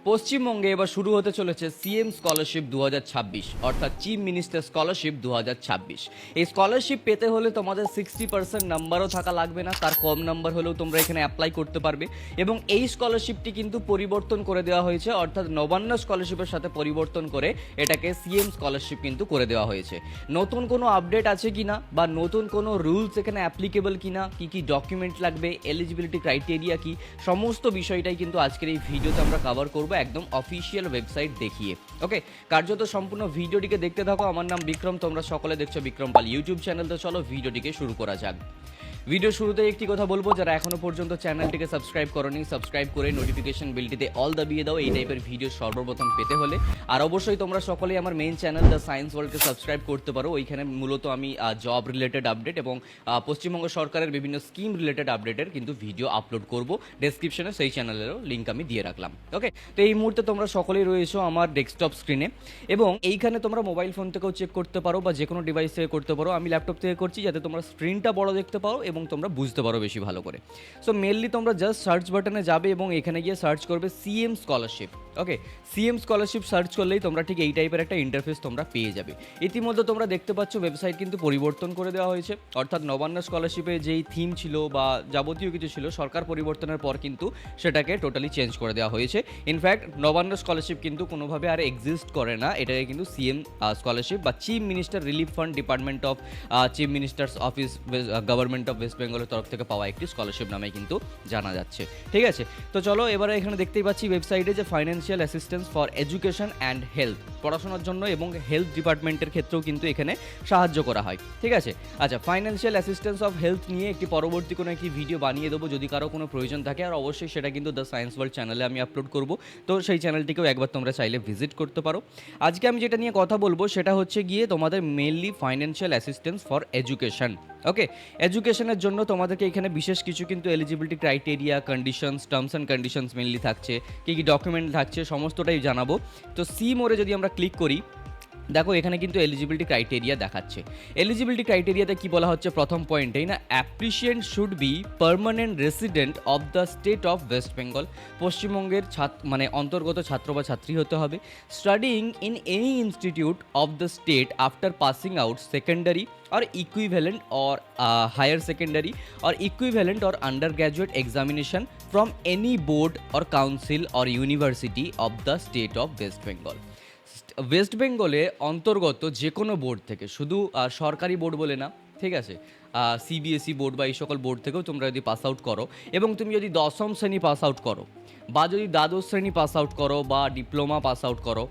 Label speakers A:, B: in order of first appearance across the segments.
A: পশ্চিমবঙ্গে এবার শুরু হতে চলেছে সিএম স্কলারশিপ 2026 অর্থাৎ চিফ মিনিস্টার স্কলারশিপ 2026। এই স্কলারশিপ পেতে হলে তোমাদের 60% নাম্বারও থাকা লাগবে না, তার কম নাম্বার হলেও তোমরা এখানে অ্যাপ্লাই করতে পারবে। এবং এই স্কলারশিপটি কিন্তু পরিবর্তন করে দেওয়া হয়েছে, অর্থাৎ নবান্ন স্কলারশিপের সাথে পরিবর্তন করে এটাকে সিএম স্কলারশিপ কিন্তু করে দেওয়া হয়েছে। নতুন কোনো আপডেট আছে কিনা বা নতুন কোনো রুলস এখানে অ্যাপ্লিকেবল কিনা, কি কি ডকুমেন্ট লাগবে, এলিজিবিলিটি ক্রাইটেরিয়া কি, সমস্ত বিষয়টাই কিন্তু আজকের এই ভিডিওতে আমরা কভার করব একদম অফিসিয়াল ওয়েবসাইট দেখিয়ে। ওকে, কার্যত সম্পূর্ণ ভিডিওটিকে দেখতে থাকো। আমার নাম বিক্রম, তোমরা সকলে দেখছো বিক্রম পাল ইউটিউব চ্যানেল। তো চলো ভিডিওটিকে শুরু করা যাক। ভিডিও শুরুতে একটি কথা বলবো, যারা এখনো পর্যন্ত চ্যানেলটিকে সাবস্ক্রাইব করোনি, সাবস্ক্রাইব করে নোটিফিকেশন বেলটিতে অল দাবিয়ে দাও এই টাইপের ভিডিও সর্বপ্রথম পেতে হলে। আর অবশ্যই তোমরা সকলেই আমার মেইন চ্যানেল দ্য সায়েন্স ওয়ার্ল্ডকে সাবস্ক্রাইব করতে পারো। ওইখানে মূলত আমি জব রিলেটেড আপডেট এবং পশ্চিমবঙ্গ সরকারের বিভিন্ন স্কিম রিলেটেড আপডেটের কিন্তু ভিডিও আপলোড করব। ডেসক্রিপশনে সেই চ্যানেলেরও লিঙ্ক আমি দিয়ে রাখলাম। ওকে, তো এই মুহূর্তে তোমরা সকলেই রয়েছো আমার ডেস্কটপ স্ক্রিনে এবং এইখানে তোমরা মোবাইল ফোন থেকেও চেক করতে পারো বা যে কোনো ডিভাইস থেকে করতে পারো। আমি ল্যাপটপ থেকে করছি যাতে তোমরা স্ক্রিনটা বড় দেখতে পাও এবং তোমরা বুঝতে পারো বেশি ভালো করে। সো মেনলি তোমরা জাস্ট সার্চ বাটনে যাবে এবং এখানে গিয়ে সার্চ করবে সিএম স্কলারশিপ। ওকে, সিএম স্কলারশিপ সার্চ করলেই তোমরা ঠিক এই টাইপের একটা ইন্টারফেস তোমরা পেয়ে যাবে। ইতিমধ্যে তোমরা দেখতে পাচ্ছ ওয়েবসাইট কিন্তু পরিবর্তন করে দেওয়া হয়েছে, অর্থাৎ নবান্ন স্কলারশিপে যেই থিম ছিল বা যাবতীয় কিছু ছিল সরকার পরিবর্তনের পর কিন্তু সেটাকে টোটালি চেঞ্জ করে দেওয়া হয়েছে। ইনফ্যাক্ট নবান্ন স্কলারশিপ কিন্তু কোনোভাবে আর এক্সিস্ট করে না, এটাকে কিন্তু সিএম স্কলারশিপ বা chief minister relief fund department of chief ministers office government of West বেঙ্গলের তরফ থেকে পাওয়া একটি স্কলারশিপ নামে কিন্তু জানা যাচ্ছে। ঠিক আছে, তো চলো এবারে এখানে দেখতেই পাচ্ছি ওয়েবসাইটে যে financial assistance for education and health, পড়াশোনার জন্য এবং হেলথ ডিপার্টমেন্টের ক্ষেত্রেও কিন্তু এখানে সাহায্য করা হয়। ঠিক আছে, আচ্ছা, ফাইন্যান্সিয়াল অ্যাসিস্ট্যান্স অফ হেলথ নিয়ে একটি পরবর্তী কোনো একটি ভিডিও বানিয়ে দেবো যদি কারো কোনো প্রয়োজন থাকে, আর অবশ্যই সেটা কিন্তু দ্য সায়েন্স ওয়ার্ল্ড চ্যানেলে আমি আপলোড করব। তো সেই চ্যানেলটিকেও একবার তোমরা চাইলে ভিজিট করতে পারো। আজকে আমি যেটা নিয়ে কথা বলবো সেটা হচ্ছে গিয়ে তোমাদের mainly financial assistance for education. Okay, এডুকেশনের জন্য তোমাদেরকে এখানে বিশেষ কিছু কিন্তু eligibility criteria, conditions, terms and conditions mainly থাকছে, কী কী ডকুমেন্ট থাকছে সমস্তটাই জানাবো। তো সি মোড়ে যদি আমরা ক্লিক করি, দেখো এখানে কিন্তু এলিজিবিলিটি ক্রাইটেরিয়া দেখাচ্ছে। এলিজিবিলিটি ক্রাইটেরিয়াতে কি বলা হচ্ছে প্রথম পয়েন্টেই না, applicant should be permanent resident of the state of West Bengal, পশ্চিমবঙ্গের মানে অন্তর্গত ছাত্র বা ছাত্রী হতে হবে। Studying in any institute of the state after passing out secondary or equivalent or higher secondary or equivalent or undergraduate examination from any board or council or university of the state of West Bengal. West বেঙ্গলে অন্তর্গত যে কোনো board থেকে, শুধু সরকারি board বলে না, ঠিক আছে, সিবিএসই বোর্ড বা এই সকল বোর্ড থেকেও তোমরা যদি পাস আউট করো এবং তুমি যদি দশম শ্রেণী পাস আউট করো বা যদি দ্বাদশ শ্রেণী পাস আউট করো বা ডিপ্লোমা পাস আউট করো,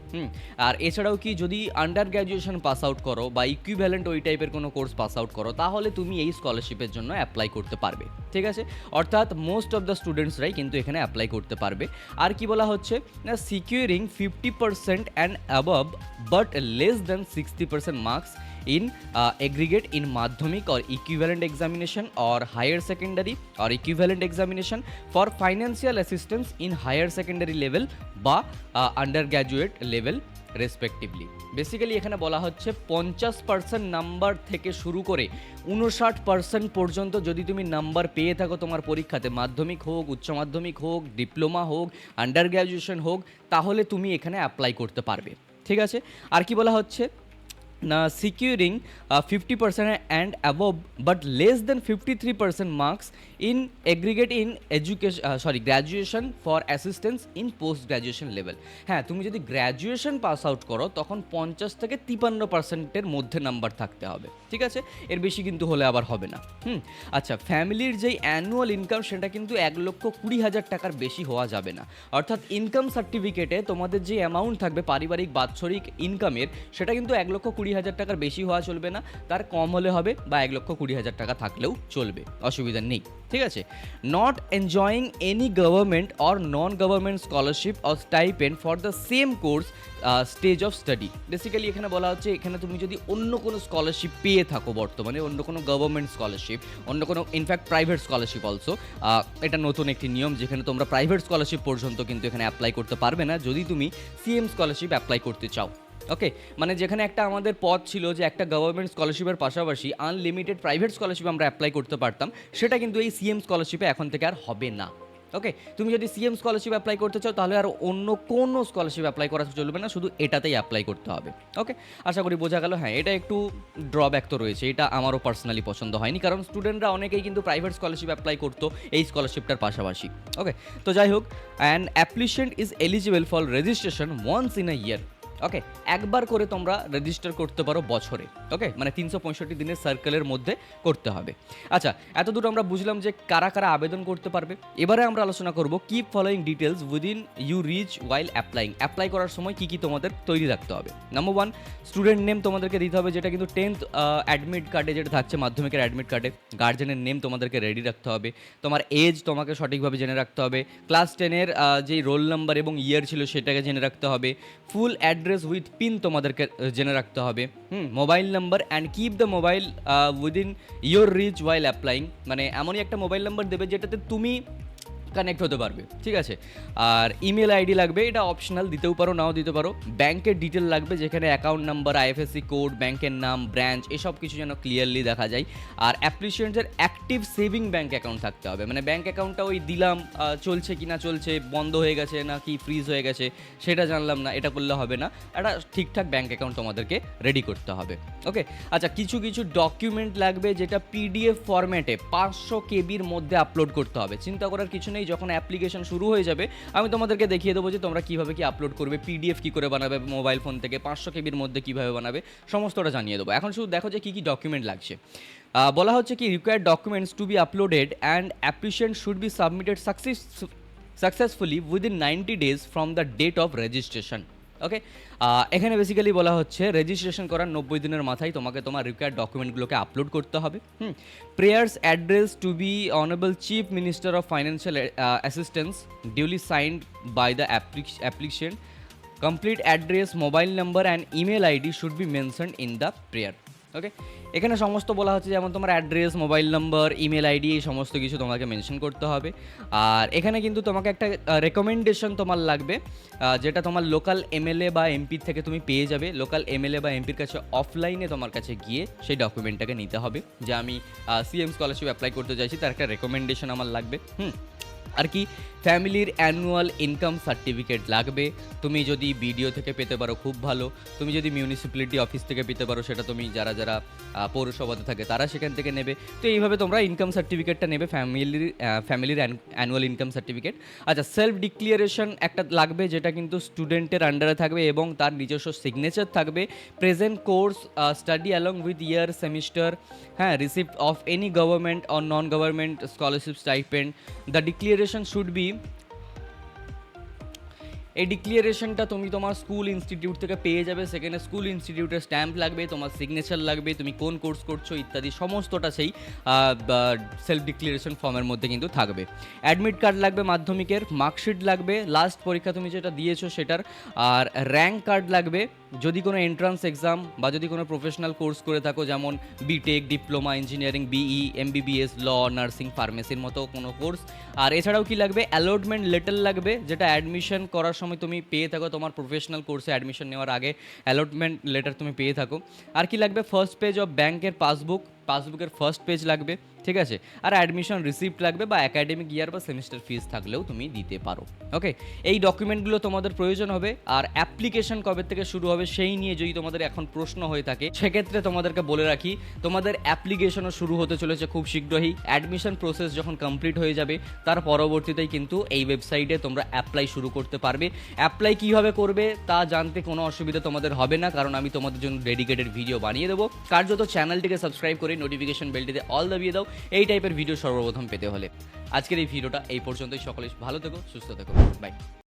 A: আর এছাড়াও কি যদি আন্ডার গ্র্যাজুয়েশন পাস আউট করো বা ইকুইভ্যালেন্ট ওই টাইপের কোনো কোর্স পাস আউট করো, তাহলে তুমি এই স্কলারশিপের জন্য অ্যাপ্লাই করতে পারবে। ঠিক আছে, অর্থাৎ মোস্ট অফ দ্য স্টুডেন্টসরাই কিন্তু এখানে অ্যাপ্লাই করতে পারবে। আর কি বলা হচ্ছে না, securing 50% and above but less than 60% marks in aggregate in madhyamik or equivalent examination or higher secondary or equivalent examination for financial assistance in higher secondary level বা undergraduate level respectively. Basically এখানে বলা হচ্ছে 50% number থেকে শুরু করে 59% পর্যন্ত যদি তুমি নাম্বার পেয়ে থাকো তোমার পরীক্ষাতে, মাধ্যমিক হোক, উচ্চ মাধ্যমিক হোক, ডিপ্লোমা হোক, আন্ডার গ্র্যাজুয়েশন হোক, তাহলে তুমি এখানে অ্যাপ্লাই করতে পারবে। ঠিক আছে, আর কি বলা হচ্ছে না, securing 50% and above but less than 53% marks in aggregate in graduation for assistance in post graduation level. হ্যাঁ, তুমি যদি গ্র্যাজুয়েশন পাস আউট করো তখন 50 থেকে 53%-এর মধ্যে নাম্বার থাকতে হবে। ঠিক আছে, এর বেশি কিন্তু হলে আবার হবে না। আচ্ছা, ফ্যামিলির যেই অ্যানুয়াল ইনকাম সেটা কিন্তু 1,20,000 টাকার বেশি হওয়া যাবে না, অর্থাৎ ইনকাম সার্টিফিকেটে তোমাদের যে অ্যামাউন্ট থাকবে পারিবারিক বাৎসরিক ইনকামের, সেটা কিন্তু 1,20,000 টাকার বেশি হওয়া চলবে না, তার কম হলে হবে, বা 1,20,000 টাকা থাকলেও চলবে, অসুবিধা নেই। ঠিক আছে, not enjoying any government or non government scholarship or stipend for the same course stage of study. Basically এখানে বলা হচ্ছে এখানে তুমি যদি অন্য কোনো স্কলারশিপ পেয়ে থাকো বর্তমানে, অন্য কোনো গভর্নমেন্ট স্কলারশিপ, অন্য কোনো ইনফ্যাক্ট প্রাইভেট স্কলারশিপ অলসো, এটা নতুন একটি নিয়ম যেখানে তোমরা প্রাইভেট স্কলারশিপ পর্যন্ত কিন্তু এখানে অ্যাপ্লাই করতে পারবে না যদি তুমি সিএম স্কলারশিপ অ্যাপ্লাই করতে চাও। ওকে, মানে যেখানে একটা আমাদের পথ ছিল যে একটা গভর্নমেন্ট স্কলারশিপের পাশাপাশি আনলিমিটেড প্রাইভেট স্কলারশিপ আমরা অ্যাপ্লাই করতে পারতাম, সেটা কিন্তু এই সিএম স্কলারশিপে এখন থেকে আর হবে না। ওকে, তুমি যদি সিএম স্কলারশিপ অ্যাপ্লাই করতে চাও তাহলে আর অন্য কোনো স্কলারশিপ অ্যাপ্লাই করা চলবে না, শুধু এটাতেই অ্যাপ্লাই করতে হবে। ওকে, আশা করি বোঝা গেল। হ্যাঁ, এটা একটু ড্রব্যাক তো রয়েছে, এটা আমারও পার্সোনালি পছন্দ হয়নি, কারণ স্টুডেন্টরা অনেকেই কিন্তু প্রাইভেট স্কলারশিপ অ্যাপ্লাই করতো এই স্কলারশিপটার পাশাপাশি। ওকে, তো যাই হোক, and applicant is eligible for registration once in a year. Okay, একবার করে তোমরা রেজিস্টার করতে পারো বছরে। ওকে, মানে 365 দিনের সার্কেলের মধ্যে করতে হবে। আচ্ছা, এত দূর আমরা বুঝলাম যে কারা কারা আবেদন করতে পারবে। এবারে আমরা আলোচনা করব keep following details within you reach while applying. Apply করার সময় কী কী তোমাদের তৈরি রাখতে হবে। নাম্বার 1, স্টুডেন্ট নেম তোমাদেরকে দিতে হবে, যেটা কিন্তু 10th অ্যাডমিট কার্ডে যেটা থাকছে, মাধ্যমিকের অ্যাডমিট কার্ডে। গার্জেনের নেম তোমাদেরকে রেডি রাখতে হবে। তোমার এজ তোমাকে সঠিকভাবে জেনে রাখতে হবে। ক্লাস 10-এর যেই রোল নাম্বার এবং ইয়ার ছিল সেটাকে জেনে রাখতে হবে। ফুল অ্যাড্রেস উইথ পিন তোমাদেরকে জেনে রাখতে হবে। Mobile number and keep the mobile within your reach while applying, মানে এমনই একটা মোবাইল নাম্বার দেবে যেটাতে তুমি কানেক্ট হতে পারবে, ঠিক আছে। আর ইমেল আইডি লাগবে, এটা অপশনাল, দিতেও পারো নাও দিতে পারো। ব্যাংকের ডিটেল লাগবে, যেখানে অ্যাকাউন্ট নাম্বার, আইএফএসসি কোড, ব্যাংকের নাম, ব্রাঞ্চ, এসব কিছু যেন ক্লিয়ারলি দেখা যায়। আর অ্যাপ্লিকেন্টের অ্যাক্টিভ সেভিং ব্যাংক অ্যাকাউন্ট থাকতে হবে, মানে ব্যাংক অ্যাকাউন্টটা ওই দিলাম, চলছে কি না চলছে, বন্ধ হয়ে গেছে না কি ফ্রিজ হয়ে গেছে সেটা জানলাম না, এটা করলে হবে না। একটা ঠিকঠাক ব্যাংক অ্যাকাউন্ট তোমাদেরকে রেডি করতে হবে। ওকে, আচ্ছা, কিছু কিছু ডকুমেন্ট লাগবে যেটা পিডিএফ ফরম্যাটে 500 কেবির মধ্যে আপলোড করতে হবে। চিন্তা করার কিছু নেই, যখন অ্যাপ্লিকেশন শুরু হয়ে যাবে আমি তোমাদেরকে দেখিয়ে দেবো যে তোমরা কীভাবে কি আপলোড করবে, পিডিএফ কী করে বানাবে মোবাইল ফোন থেকে, 500 কেবির মধ্যে কীভাবে বানাবে, সমস্তটা জানিয়ে দেবো। এখন শুধু দেখো যে কী কী ডকুমেন্ট লাগছে। বলা হচ্ছে কি, required documents to be uploaded and application should be submitted successfully within 90 days from the date of registration. Okay, এখানে বেসিক্যালি বলা হচ্ছে রেজিস্ট্রেশন করার 90 দিনের মাথায় তোমাকে তোমার রিকোয়ার্ড ডকুমেন্টগুলোকে আপলোড করতে হবে। Prayers address to be honourable chief minister of financial assistance duly signed by the application. Complete address, mobile number and email ID should be mentioned in the prayer. Okay, এখানে সমস্ত বলা হচ্ছে, যেমন তোমার address, mobile number, email ID, এই সমস্ত কিছু তোমাকে মেনশন করতে হবে। আর এখানে কিন্তু তোমাকে একটা রেকমেন্ডেশন তোমার লাগবে, যেটা তোমার লোকাল এমএলএ বা এমপির থেকে তুমি পেয়ে যাবে। লোকাল এমএলএ বা এমপির কাছে অফলাইনে তোমার কাছে গিয়ে সেই ডকুমেন্টটাকে নিতে হবে, যে আমি সিএম স্কলারশিপ অ্যাপ্লাই করতে চাইছি, তার একটা রেকমেন্ডেশন আমার লাগবে। আর কি, ফ্যামিলির অ্যানুয়াল ইনকাম সার্টিফিকেট লাগবে। তুমি যদি বিডিও থেকে পেতে পারো খুব ভালো, তুমি যদি মিউনিসিপ্যালিটি অফিস থেকে পেতে পারো সেটা তুমি যারা যারা পৌরসভাতে থাকে তারা সেখান থেকে নেবে। তো এইভাবে তোমরা ইনকাম সার্টিফিকেটটা নেবে, ফ্যামিলির অ্যানুয়াল ইনকাম সার্টিফিকেট। আচ্ছা, সেলফ ডিক্লিয়ারেশন একটা লাগবে, যেটা কিন্তু স্টুডেন্টের আন্ডারে থাকবে এবং তার নিজস্ব সিগনেচার থাকবে। Present course study along with year, semester, হ্যাঁ, receipt of any government or non government scholarship stipend. The declaration should be, এই ডিক্লিয়ারেশনটা তুমি তোমার স্কুল ইনস্টিটিউট থেকে পেয়ে যাবে। সেখানে স্কুল ইনস্টিটিউটের স্ট্যাম্প লাগবে, তোমার সিগনেচার লাগবে, তুমি কোন কোর্স করছো ইত্যাদি সমস্তটা সেই সেলফ ডিক্লিয়ারেশন ফর্মের মধ্যে কিন্তু থাকবে। অ্যাডমিট কার্ড লাগবে, মাধ্যমিকের মার্কশিট লাগবে, লাস্ট পরীক্ষা তুমি যেটা দিয়েছো সেটার। আর র্যাঙ্ক কার্ড লাগবে, যদি কোনো এন্ট্রান্স এক্সাম বা যদি কোনো প্রফেশনাল কোর্স করে থাকো, যেমন BTech, diploma, engineering, BE, MBBS, law, nursing, ফার্মেসির মতো কোনো কোর্স। আর এছাড়াও কি লাগবে, অ্যালটমেন্ট লেটার লাগবে, যেটা অ্যাডমিশন করার সময় তুমি পেয়ে থাকো, তোমার প্রফেশনাল কোর্সে অ্যাডমিশন নেওয়ার আগে অ্যালটমেন্ট লেটার তুমি পেয়ে থাকো। আর কি লাগবে, ফার্স্ট পেজ অফ ব্যাংকের পাসবুকের ফার্স্ট পেজ লাগবে, ঠিক আছে। আর অ্যাডমিশন রিসিপ্ট লাগবে, বা একাডেমিক ইয়ার বা সেমিস্টার ফিস থাকলেও তুমি দিতে পারো। ওকে, এই ডকুমেন্টগুলো তোমাদের প্রয়োজন হবে। আর অ্যাপ্লিকেশন কবে থেকে শুরু হবে সেই নিয়ে যদি তোমাদের এখন প্রশ্ন হয়ে থাকে, সেক্ষেত্রে তোমাদেরকে বলে রাখি, তোমাদের অ্যাপ্লিকেশনও শুরু হতে চলেছে খুব শীঘ্রই। অ্যাডমিশন প্রসেস যখন কমপ্লিট হয়ে যাবে তার পরবর্তীতেই কিন্তু এই ওয়েবসাইটে তোমরা অ্যাপ্লাই শুরু করতে পারবে। অ্যাপ্লাই কীভাবে করবে তা জানতে কোনো অসুবিধা তোমাদের হবে না, কারণ আমি তোমাদের জন্য ডেডিকেটেড ভিডিও বানিয়ে দেবো। কার্যত চ্যানেলটিকে সাবস্ক্রাইব করে নোটিফিকেশন বেলটিতে অল দাবিয়ে দাও এই টাইপের ভিডিও সর্বপ্রথম পেতে হলে। আজকের এই ভিডিওটা এই পর্যন্তই। সকলে ভালো থেকো, সুস্থ থেকো, বাই।